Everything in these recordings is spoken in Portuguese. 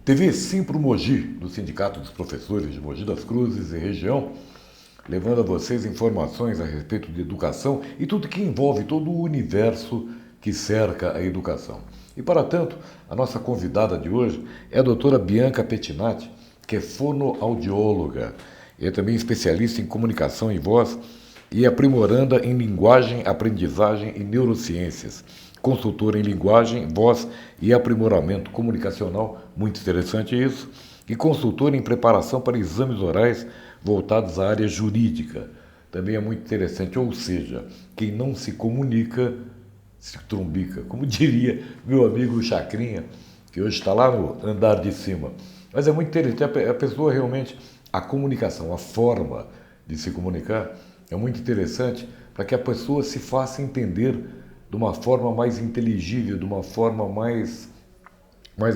TV Simpro Mogi, do Sindicato dos Professores de Mogi das Cruzes e região, levando a vocês informações a respeito de educação e tudo que envolve todo o universo que cerca a educação. E para tanto, a nossa convidada de hoje é a doutora Bianca Pettinati, que é fonoaudióloga, é também especialista em comunicação e voz e aprimoranda em linguagem, aprendizagem e neurociências. Consultora em linguagem, voz e aprimoramento comunicacional, muito interessante isso, e consultora em preparação para exames orais voltados à área jurídica, também é muito interessante, ou seja, quem não se comunica, se trumbica, como diria meu amigo Chacrinha, que hoje está lá no andar de cima. Mas é muito interessante, a pessoa realmente, a comunicação, a forma de se comunicar é muito interessante para que a pessoa se faça entender de uma forma mais inteligível, de uma forma mais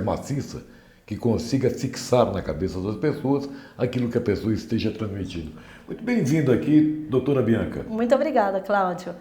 maciça, que consiga fixar na cabeça das pessoas aquilo que a pessoa esteja transmitindo. Muito bem-vindo aqui, doutora Bianca. Muito obrigada, Cláudio.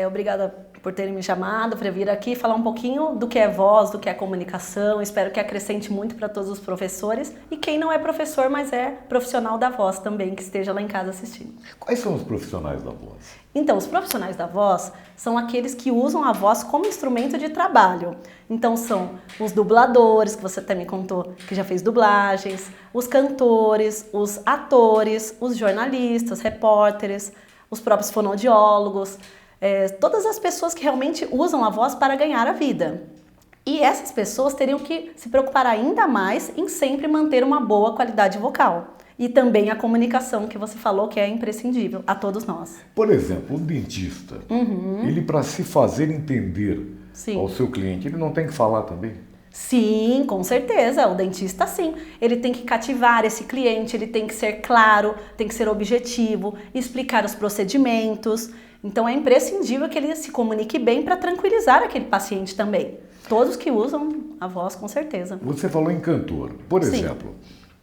Obrigada por terem me chamado para vir aqui falar um pouquinho do que é voz, do que é comunicação. Espero que acrescente muito para todos os professores e quem não é professor, mas é profissional da voz também, que esteja lá em casa assistindo. Quais são os profissionais da voz? Então, os profissionais da voz são aqueles que usam a voz como instrumento de trabalho. Então, são os dubladores, que você até me contou que já fez dublagens, os cantores, os atores, os jornalistas, repórteres, os próprios fonoaudiólogos, todas as pessoas que realmente usam a voz para ganhar a vida. E essas pessoas teriam que se preocupar ainda mais em sempre manter uma boa qualidade vocal. E também a comunicação que você falou que é imprescindível a todos nós. Por exemplo, o dentista, ele para se fazer entender ao seu cliente, ele não tem que falar também? Sim, com certeza. O dentista, sim. Ele tem que cativar esse cliente, ele tem que ser claro, tem que ser objetivo, explicar os procedimentos. Então é imprescindível que ele se comunique bem para tranquilizar aquele paciente também. Todos que usam a voz, com certeza. Você falou em cantor. Por exemplo,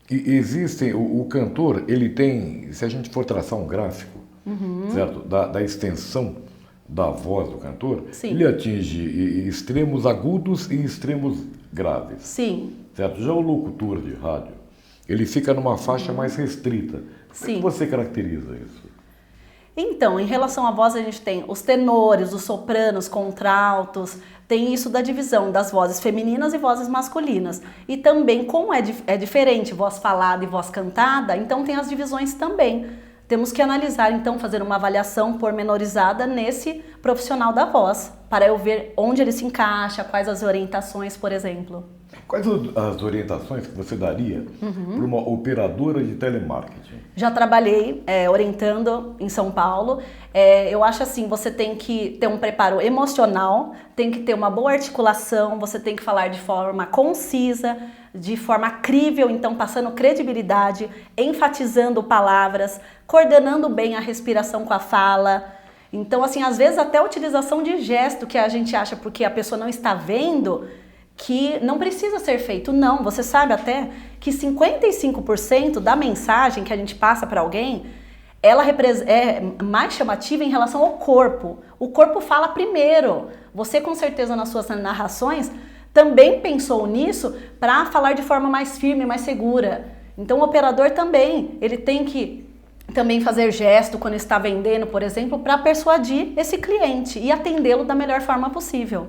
existem, o cantor, ele tem, se a gente for traçar um gráfico, certo? Da extensão da voz do cantor, ele atinge extremos agudos e extremos graves. Sim. Certo? Já o locutor de rádio, ele fica numa faixa mais restrita. Como é que você caracteriza isso? Então, em relação à voz, a gente tem os tenores, os sopranos, contraltos, tem isso da divisão das vozes femininas e vozes masculinas. E também, como é diferente voz falada e voz cantada, então tem as divisões também. Temos que analisar, então, fazer uma avaliação pormenorizada nesse profissional da voz, para eu ver onde ele se encaixa, quais as orientações, por exemplo. Quais as orientações que você daria para uma operadora de telemarketing? Já trabalhei orientando em São Paulo. Eu acho assim, você tem que ter um preparo emocional, tem que ter uma boa articulação, você tem que falar de forma concisa, de forma crível, então passando credibilidade, enfatizando palavras, coordenando bem a respiração com a fala. Então, assim, às vezes até a utilização de gesto que a gente acha porque a pessoa não está vendo, que não precisa ser feito. Não, você sabe até que 55% da mensagem que a gente passa para alguém, ela é mais chamativa em relação ao corpo. O corpo fala primeiro. Você, com certeza, nas suas narrações, também pensou nisso para falar de forma mais firme, mais segura. Então, o operador também, ele tem que também fazer gesto quando está vendendo, por exemplo, para persuadir esse cliente e atendê-lo da melhor forma possível.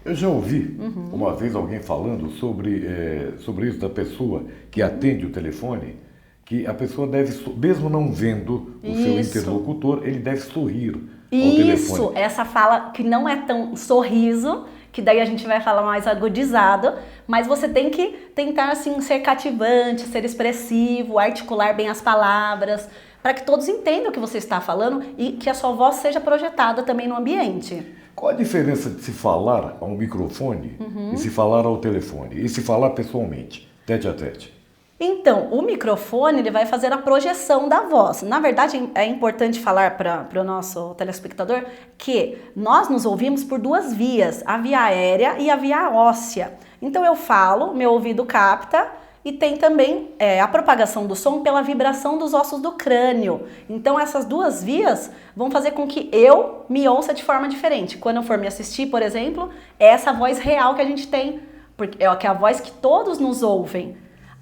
Eu já ouvi uma vez alguém falando sobre isso da pessoa que atende o telefone, que a pessoa deve, mesmo não vendo o seu interlocutor, ele deve sorrir ao telefone. Isso, essa fala que não é tão sorriso, que daí a gente vai falar mais agudizado, mas você tem que tentar assim ser cativante, ser expressivo, articular bem as palavras, para que todos entendam o que você está falando e que a sua voz seja projetada também no ambiente. Qual a diferença de se falar ao microfone e se falar ao telefone? E se falar pessoalmente, tete a tete? Então, o microfone ele vai fazer a projeção da voz. Na verdade, é importante falar para o nosso telespectador que nós nos ouvimos por duas vias, a via aérea e a via óssea. Então, eu falo, meu ouvido capta, e tem também a propagação do som pela vibração dos ossos do crânio. Então essas duas vias vão fazer com que eu me ouça de forma diferente. Quando eu for me assistir, por exemplo, é essa voz real que a gente tem porque é a voz que todos nos ouvem.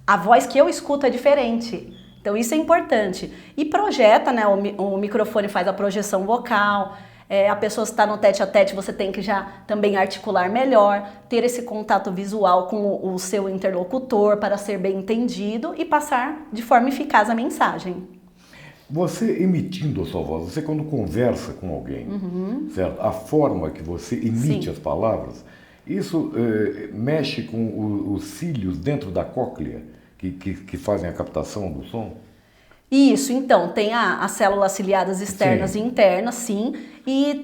A voz que eu escuto é diferente. Então isso é importante. E projeta, né? O microfone faz a projeção vocal. A pessoa está no tete a tete, você tem que já também articular melhor, ter esse contato visual com o seu interlocutor para ser bem entendido e passar de forma eficaz a mensagem. Você emitindo a sua voz, você quando conversa com alguém, certo? A forma que você emite as palavras, isso mexe com os cílios dentro da cóclea que fazem a captação do som? Isso, então, tem as células ciliadas externas e internas, sim, e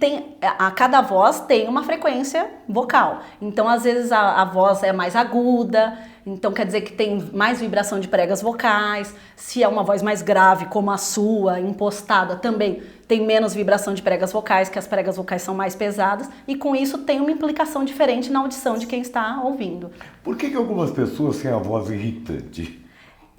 cada voz tem uma frequência vocal. Então, às vezes, a voz é mais aguda, então quer dizer que tem mais vibração de pregas vocais. Se é uma voz mais grave, como a sua, impostada, também tem menos vibração de pregas vocais, que as pregas vocais são mais pesadas, e com isso tem uma implicação diferente na audição de quem está ouvindo. Por que algumas pessoas têm a voz irritante?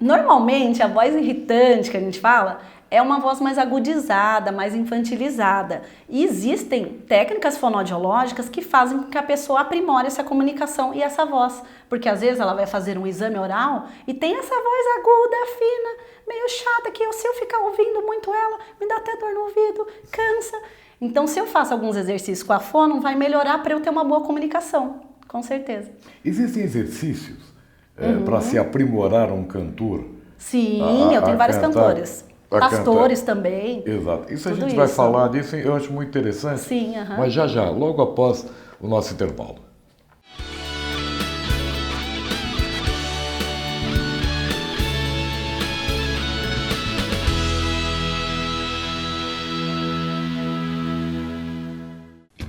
Normalmente, a voz irritante que a gente fala é uma voz mais agudizada, mais infantilizada. E existem técnicas fonoaudiológicas que fazem com que a pessoa aprimore essa comunicação e essa voz. Porque às vezes ela vai fazer um exame oral e tem essa voz aguda, fina, meio chata, que se eu ficar ouvindo muito ela, me dá até dor no ouvido, cansa. Então, se eu faço alguns exercícios com a fono, vai melhorar para eu ter uma boa comunicação, com certeza. Existem exercícios para se aprimorar um cantor? Sim, eu tenho vários cantores. Pastores também. Exato. Isso a gente vai falar disso, eu acho muito interessante. Sim, mas já, logo após o nosso intervalo.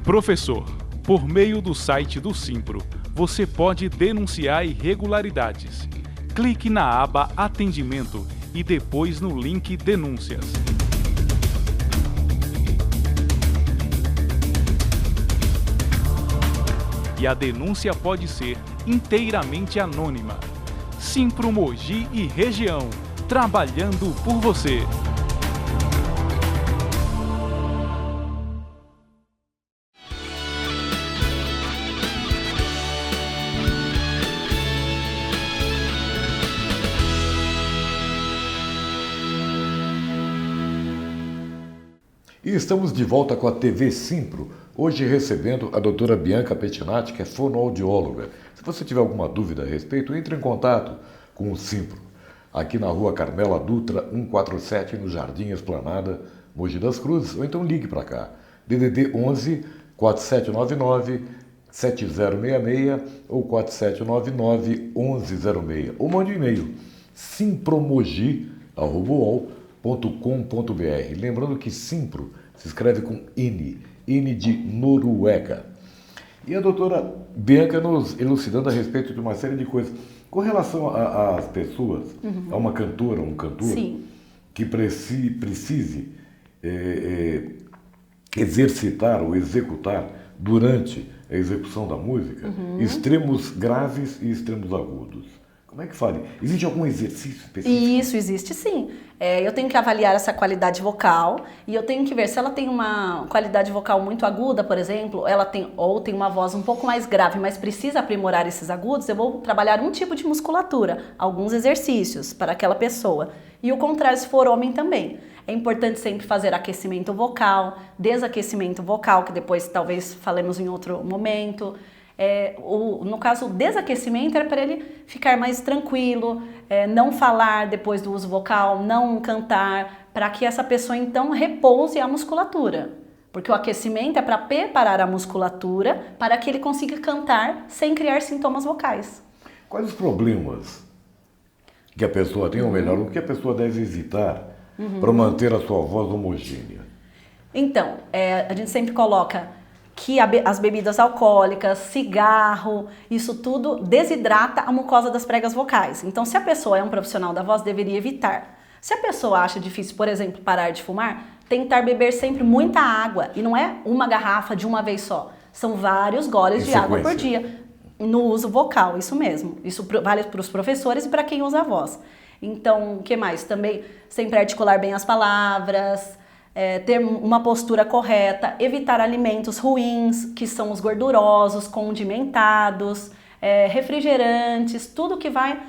Professor, por meio do site do Simpro, você pode denunciar irregularidades. Clique na aba Atendimento e depois no link Denúncias. E a denúncia pode ser inteiramente anônima. Simpro Mogi e região, trabalhando por você. E estamos de volta com a TV Simpro, hoje recebendo a doutora Bianca Pettinati, que é fonoaudióloga. Se você tiver alguma dúvida a respeito, entre em contato com o Simpro, aqui na rua Carmela Dutra, 147, no Jardim Esplanada, Mogi das Cruzes, ou então ligue para cá, DDD 11 4799 7066 ou 4799 1106, ou mande um e-mail, simpromogi@uol.com.br. Lembrando que Simpro se escreve com N de Noruega. E a doutora Bianca nos elucidando a respeito de uma série de coisas. Com relação às pessoas, a uma cantora, um cantor, Sim. que precise exercitar ou executar durante a execução da música extremos graves e extremos agudos. Como é que fala? Existe algum exercício específico? Isso, existe sim. Eu tenho que avaliar essa qualidade vocal e eu tenho que ver se ela tem uma qualidade vocal muito aguda, por exemplo, ou tem uma voz um pouco mais grave, mas precisa aprimorar esses agudos, eu vou trabalhar um tipo de musculatura, alguns exercícios para aquela pessoa. E o contrário, se for homem também. É importante sempre fazer aquecimento vocal, desaquecimento vocal, que depois talvez falemos em outro momento. No caso, o desaquecimento era para ele ficar mais tranquilo, não falar depois do uso vocal, não cantar, para que essa pessoa então repouse a musculatura. Porque o aquecimento é para preparar a musculatura para que ele consiga cantar sem criar sintomas vocais. Quais os problemas que a pessoa tem, ou melhor, o que a pessoa deve evitar para manter a sua voz homogênea? Então, a gente sempre coloca que as bebidas alcoólicas, cigarro, isso tudo desidrata a mucosa das pregas vocais. Então, se a pessoa é um profissional da voz, deveria evitar. Se a pessoa acha difícil, por exemplo, parar de fumar, tentar beber sempre muita água. E não é uma garrafa de uma vez só. São vários goles de água por dia no uso vocal, isso mesmo. Isso vale para os professores e para quem usa a voz. Então, o que mais? Também sempre articular bem as palavras, ter uma postura correta, evitar alimentos ruins, que são os gordurosos, condimentados, refrigerantes, tudo que vai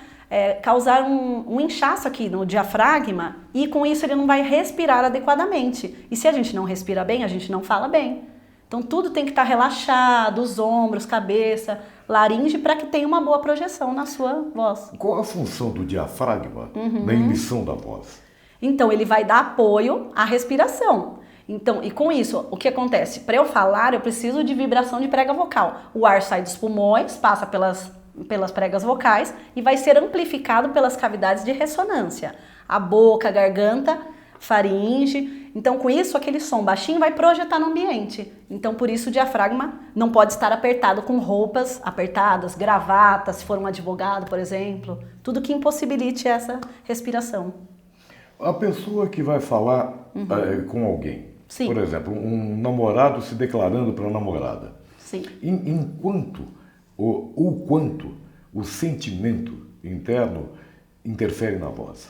causar um inchaço aqui no diafragma e com isso ele não vai respirar adequadamente. E se a gente não respira bem, a gente não fala bem. Então tudo tem que estar relaxado, os ombros, cabeça, laringe, para que tenha uma boa projeção na sua voz. Qual a função do diafragma na emissão da voz? Então ele vai dar apoio à respiração. Então, e com isso, o que acontece? Para eu falar, eu preciso de vibração de prega vocal. O ar sai dos pulmões, passa pelas pregas vocais e vai ser amplificado pelas cavidades de ressonância. A boca, a garganta, faringe. Então, com isso, aquele som baixinho vai projetar no ambiente. Então, por isso, o diafragma não pode estar apertado com roupas apertadas, gravata, se for um advogado, por exemplo. Tudo que impossibilite essa respiração. A pessoa que vai falar com alguém, Sim. Por exemplo, um namorado se declarando para a namorada. Sim. Quanto o sentimento interno interfere na voz?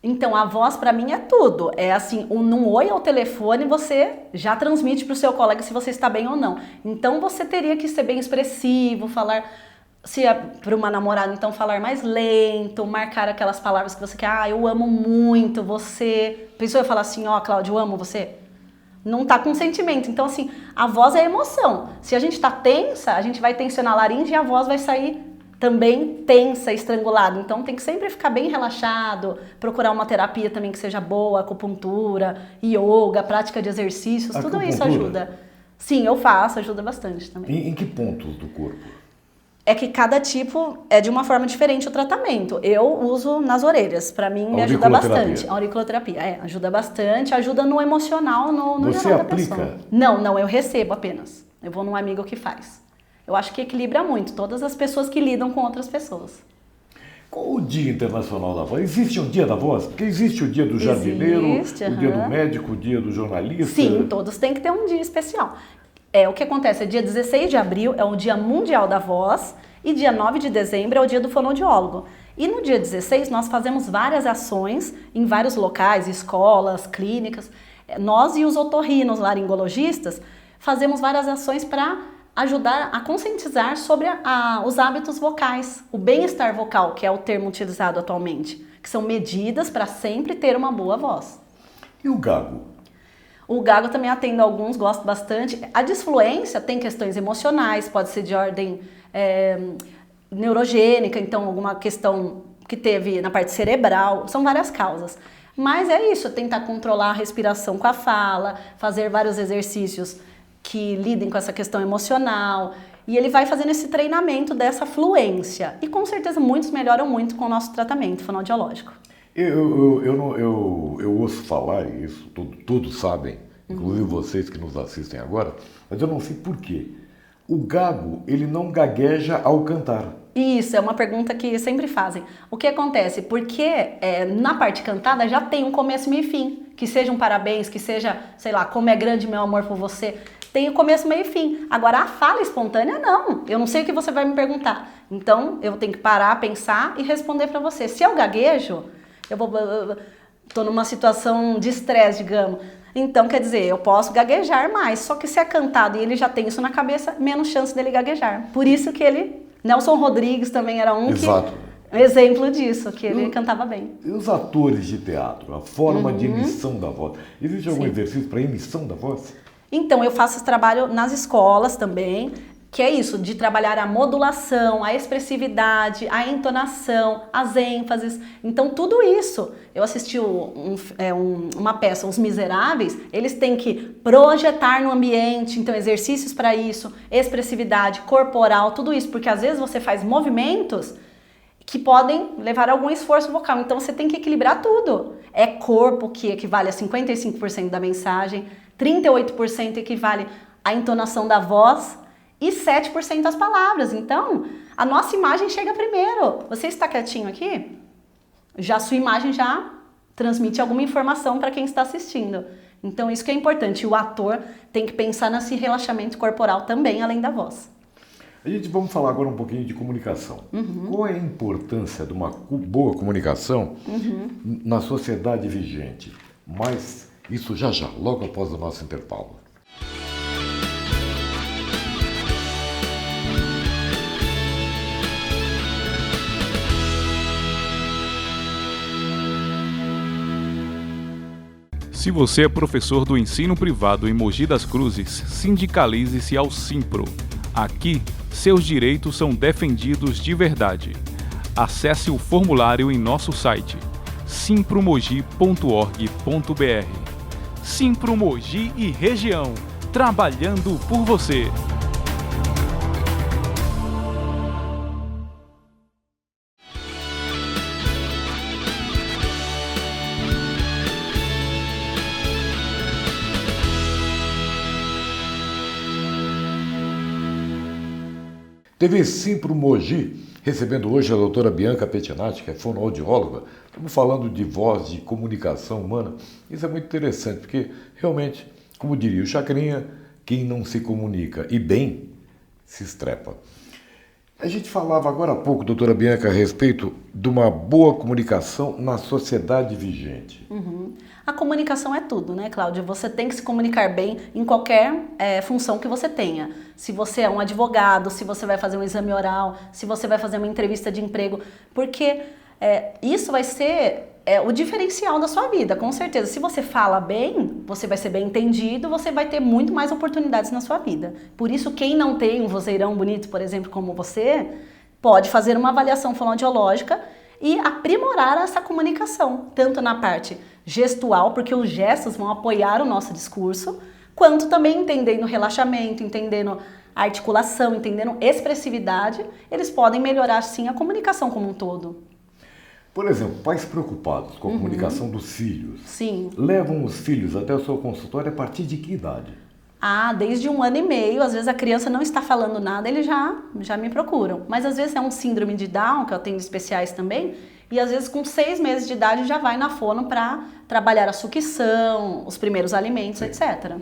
Então, a voz para mim é tudo. É assim, num oi ao telefone você já transmite para o seu colega se você está bem ou não. Então, você teria que ser bem expressivo, falar, se é para uma namorada, então falar mais lento, marcar aquelas palavras que você quer. Eu amo muito você. Pensou eu falar assim, Cláudio, eu amo você? Não tá com sentimento. Então, assim, a voz é emoção. Se a gente tá tensa, a gente vai tensionar a laringe e a voz vai sair também tensa, estrangulada. Então, tem que sempre ficar bem relaxado, procurar uma terapia também que seja boa, acupuntura, yoga, prática de exercícios, tudo isso ajuda. Sim, eu faço, ajuda bastante também. Em que pontos do corpo? É que cada tipo é de uma forma diferente o tratamento. Eu uso nas orelhas, para mim me ajuda bastante. A auriculoterapia, ajuda bastante, ajuda no emocional, no geral da pessoa. Você aplica? Não, eu recebo apenas. Eu vou num amigo que faz. Eu acho que equilibra muito todas as pessoas que lidam com outras pessoas. Qual o Dia Internacional da Voz? Existe um Dia da Voz? Porque existe o Dia do Jardineiro, o Dia do Médico, o Dia do Jornalista. Sim, todos têm que ter um dia especial. O que acontece? Dia 16 de abril é o Dia Mundial da Voz e dia 9 de dezembro é o Dia do Fonoaudiólogo. E no dia 16 nós fazemos várias ações em vários locais, escolas, clínicas. Nós e os otorrinos laringologistas fazemos várias ações para ajudar a conscientizar sobre os hábitos vocais, o bem-estar vocal, que é o termo utilizado atualmente, que são medidas para sempre ter uma boa voz. E o gago? O gago também atendo alguns, gosto bastante. A disfluência tem questões emocionais, pode ser de ordem neurogênica, então alguma questão que teve na parte cerebral, são várias causas. Mas é isso, tentar controlar a respiração com a fala, fazer vários exercícios que lidem com essa questão emocional. E ele vai fazendo esse treinamento dessa fluência. E com certeza muitos melhoram muito com o nosso tratamento fonoaudiológico. Eu ouço falar isso, todos sabem, inclusive vocês que nos assistem agora, mas eu não sei por quê. O gago, ele não gagueja ao cantar. Isso, é uma pergunta que sempre fazem. O que acontece? Porque na parte cantada já tem um começo, meio e fim. Que seja um parabéns, que seja, sei lá, como é grande meu amor por você. Tem o começo, meio e fim. Agora, a fala espontânea, não. Eu não sei o que você vai me perguntar. Então, eu tenho que parar, pensar e responder para você. Se eu gaguejo, tô numa situação de estresse, digamos. Então, quer dizer, eu posso gaguejar mais. Só que se é cantado e ele já tem isso na cabeça, menos chance dele gaguejar. Por isso que Nelson Rodrigues também era um exemplo disso, que ele cantava bem. E os atores de teatro, a forma de emissão da voz? Existe algum exercício para emissão da voz? Então, eu faço esse trabalho nas escolas também, que é isso, de trabalhar a modulação, a expressividade, a entonação, as ênfases. Então, tudo isso. Eu assisti uma peça, Os Miseráveis, eles têm que projetar no ambiente, então exercícios para isso, expressividade, corporal, tudo isso, porque às vezes você faz movimentos que podem levar a algum esforço vocal, então você tem que equilibrar tudo. É corpo, que equivale a 55% da mensagem, 38% equivale à entonação da voz, e 7% as palavras. Então, a nossa imagem chega primeiro. Você está quietinho aqui? A sua imagem já transmite alguma informação para quem está assistindo. Então, isso que é importante. O ator tem que pensar nesse relaxamento corporal também, além da voz. Vamos falar agora um pouquinho de comunicação. Qual é a importância de uma boa comunicação na sociedade vigente? Mas isso já, logo após o nosso intervalo. Se você é professor do ensino privado em Mogi das Cruzes, sindicalize-se ao Simpro. Aqui, seus direitos são defendidos de verdade. Acesse o formulário em nosso site simpromogi.org.br. Simpro Mogi e região, trabalhando por você. TV Simpro Mogi, recebendo hoje a doutora Bianca Pettinati, que é fonoaudióloga. Estamos falando de voz, de comunicação humana. Isso é muito interessante, porque realmente, como diria o Chacrinha, quem não se comunica e bem, se estrepa. A gente falava agora há pouco, doutora Bianca, a respeito de uma boa comunicação na sociedade vigente. A comunicação é tudo, né, Cláudia? Você tem que se comunicar bem em qualquer função que você tenha. Se você é um advogado, se você vai fazer um exame oral, se você vai fazer uma entrevista de emprego, porque isso vai ser o diferencial da sua vida, com certeza. Se você fala bem, você vai ser bem entendido, você vai ter muito mais oportunidades na sua vida. Por isso, quem não tem um vozeirão bonito, por exemplo, como você, pode fazer uma avaliação fonoaudiológica e aprimorar essa comunicação, tanto na parte gestual, porque os gestos vão apoiar o nosso discurso, quanto também entendendo relaxamento, entendendo articulação, entendendo expressividade, eles podem melhorar sim a comunicação como um todo. Por exemplo, pais preocupados com a comunicação dos filhos. Sim. Levam os filhos até o seu consultório a partir de que idade? Desde 1 ano e meio, às vezes a criança não está falando nada, eles já me procuram. Mas às vezes é um síndrome de Down, que eu tenho especiais também, e às vezes com 6 meses de idade já vai na fono para trabalhar a sucção, os primeiros alimentos, etc.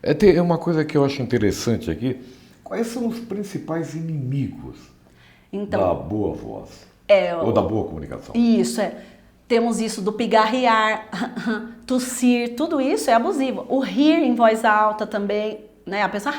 É uma coisa que eu acho interessante aqui. Quais são os principais inimigos da boa voz? Ou da boa comunicação? Isso, Temos isso do pigarrear, tossir, tudo isso é abusivo. O rir em voz alta também, né? A pessoa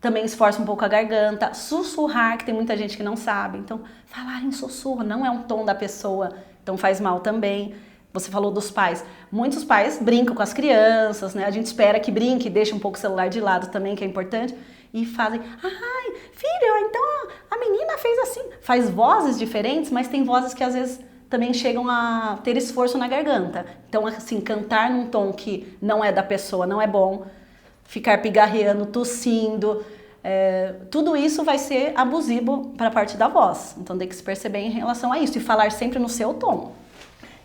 também esforça um pouco a garganta. Sussurrar, que tem muita gente que não sabe. Então, falar em sussurro não é um tom da pessoa, então faz mal também. Você falou dos pais. Muitos pais brincam com as crianças, né? A gente espera que brinque, deixa um pouco o celular de lado também, que é importante. E fazem, filho, então a menina fez assim. Faz vozes diferentes, mas tem vozes que às vezes também chegam a ter esforço na garganta. Então, assim, cantar num tom que não é da pessoa não é bom. Ficar pigarreando, tossindo, tudo isso vai ser abusivo para a parte da voz. Então, tem que se perceber em relação a isso e falar sempre no seu tom.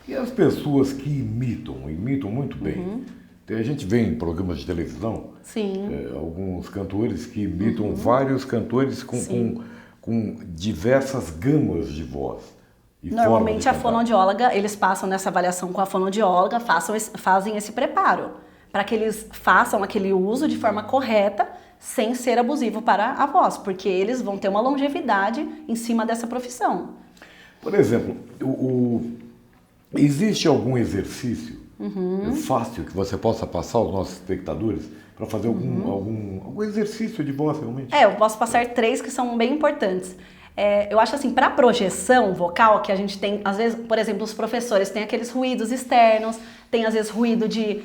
E as pessoas que imitam muito bem? A gente vê em programas de televisão alguns cantores que imitam vários cantores com diversas gamas de voz. Normalmente a fonoaudióloga, eles passam nessa avaliação com a fonoaudióloga, fazem esse preparo, para que eles façam aquele uso de forma correta, sem ser abusivo para a voz, porque eles vão ter uma longevidade em cima dessa profissão. Por exemplo, existe algum exercício fácil que você possa passar aos nossos espectadores para fazer algum exercício de voz realmente? Eu posso passar 3 que são bem importantes. Eu acho assim, para projeção vocal, que a gente tem, às vezes, por exemplo, os professores têm aqueles ruídos externos, tem às vezes ruído de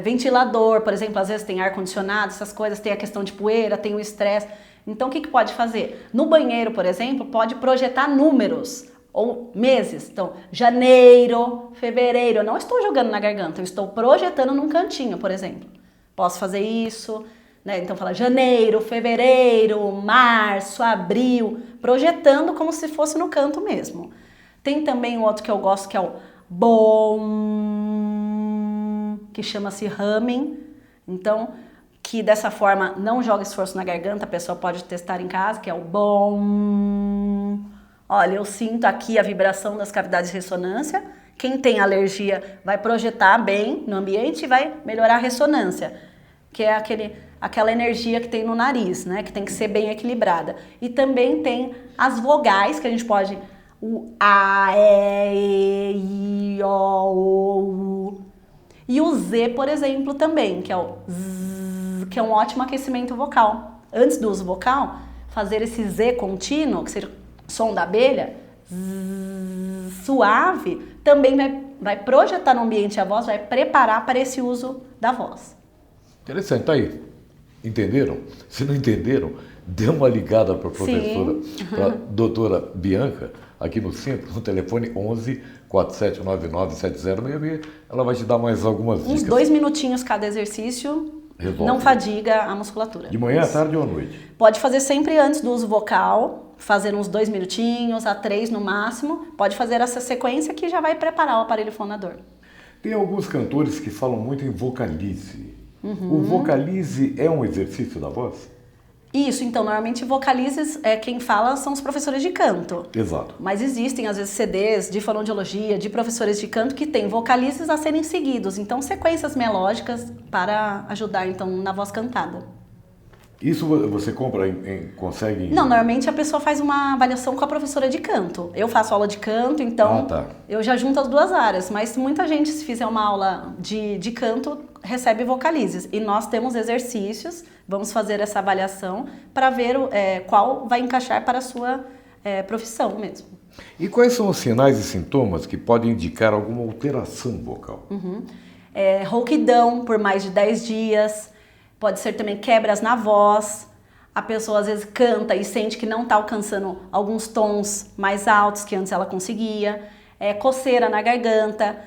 ventilador, por exemplo, às vezes tem ar-condicionado, essas coisas, tem a questão de poeira, tem o estresse. Então, o que pode fazer? No banheiro, por exemplo, pode projetar números ou meses. Então, janeiro, fevereiro, eu não estou jogando na garganta, eu estou projetando num cantinho, por exemplo. Posso fazer isso, né? Então, fala janeiro, fevereiro, março, abril, projetando como se fosse no canto mesmo. Tem também um outro que eu gosto, que é o bom, que chama-se humming. Então, que dessa forma não joga esforço na garganta, a pessoa pode testar em casa, que é o bom. Olha, eu sinto aqui a vibração das cavidades de ressonância. Quem tem alergia vai projetar bem no ambiente e vai melhorar a ressonância, que é aquela energia que tem no nariz, né? Que tem que ser bem equilibrada. E também tem as vogais, que a gente pode... O A, E, I, O, U. E o Z, por exemplo, também, que é o Z, que é um ótimo aquecimento vocal. Antes do uso vocal, fazer esse Z contínuo, que seja o som da abelha, suave, também vai projetar no ambiente a voz, vai preparar para esse uso da voz. Interessante, tá aí. Entenderam? Se não entenderam, dê uma ligada para a professora, para a doutora Bianca, aqui no Simpro, no telefone 11 4799 7066. Ela vai te dar mais algumas dicas. Uns 2 minutinhos cada exercício. Resolve. Não fadiga a musculatura. De manhã, à tarde ou à noite? Pode fazer sempre antes do uso vocal, fazer uns 2 minutinhos, a 3 no máximo. Pode fazer essa sequência que já vai preparar o aparelho fonador. Tem alguns cantores que falam muito em vocalize. O vocalize é um exercício da voz? Isso, então, normalmente vocalizes, quem fala são os professores de canto. Exato. Mas existem, às vezes, CDs de fonoaudiologia, de professores de canto, que têm vocalizes a serem seguidos. Então, sequências melódicas para ajudar, então, na voz cantada. Isso você compra, consegue... Não, normalmente a pessoa faz uma avaliação com a professora de canto. Eu faço aula de canto, então eu já junto as duas áreas. Mas muita gente, se fizer uma aula de canto, recebe vocalizes. E nós temos exercícios, vamos fazer essa avaliação para ver qual vai encaixar para a sua profissão mesmo. E quais são os sinais e sintomas que podem indicar alguma alteração vocal? Rouquidão por mais de 10 dias... Pode ser também quebras na voz, a pessoa às vezes canta e sente que não está alcançando alguns tons mais altos que antes ela conseguia, coceira na garganta,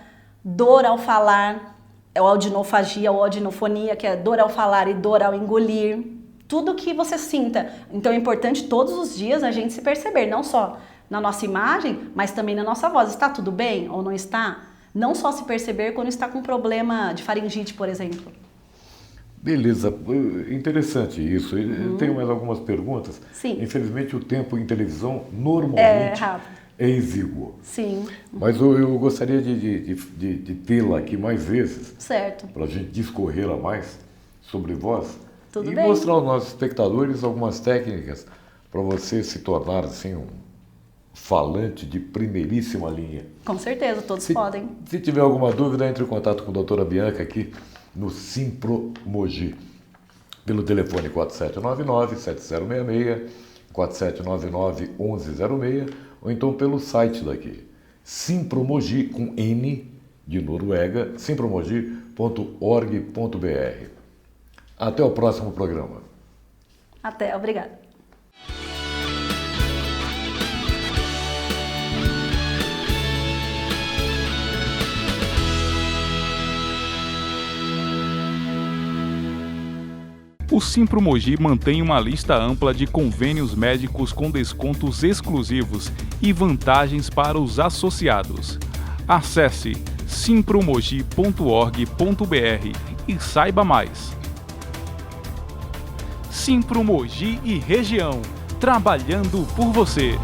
dor ao falar, audinofagia ou audinofonia, que é dor ao falar e dor ao engolir, tudo que você sinta. Então é importante todos os dias a gente se perceber, não só na nossa imagem, mas também na nossa voz. Está tudo bem ou não está? Não só se perceber quando está com problema de faringite, por exemplo. Beleza, interessante isso. Tenho mais algumas perguntas. Sim. Infelizmente o tempo em televisão normalmente é exíguo. Sim. Mas eu gostaria de tê-la aqui mais vezes. Certo. Para a gente discorrer a mais sobre voz. Tudo e bem. Mostrar aos nossos espectadores algumas técnicas para você se tornar assim um falante de primeiríssima linha. Com certeza, todos podem. Se tiver alguma dúvida, entre em contato com a doutora Bianca aqui no Simpro Mogi, pelo telefone 4799-7066, 4799-1106, ou então pelo site daqui, Simpro Mogi, com N de Noruega, simpromogi.org.br. Até o próximo programa. Até, obrigada. O Simpro Mogi mantém uma lista ampla de convênios médicos com descontos exclusivos e vantagens para os associados. Acesse simpromogi.org.br e saiba mais. Simpro Mogi e região, trabalhando por você.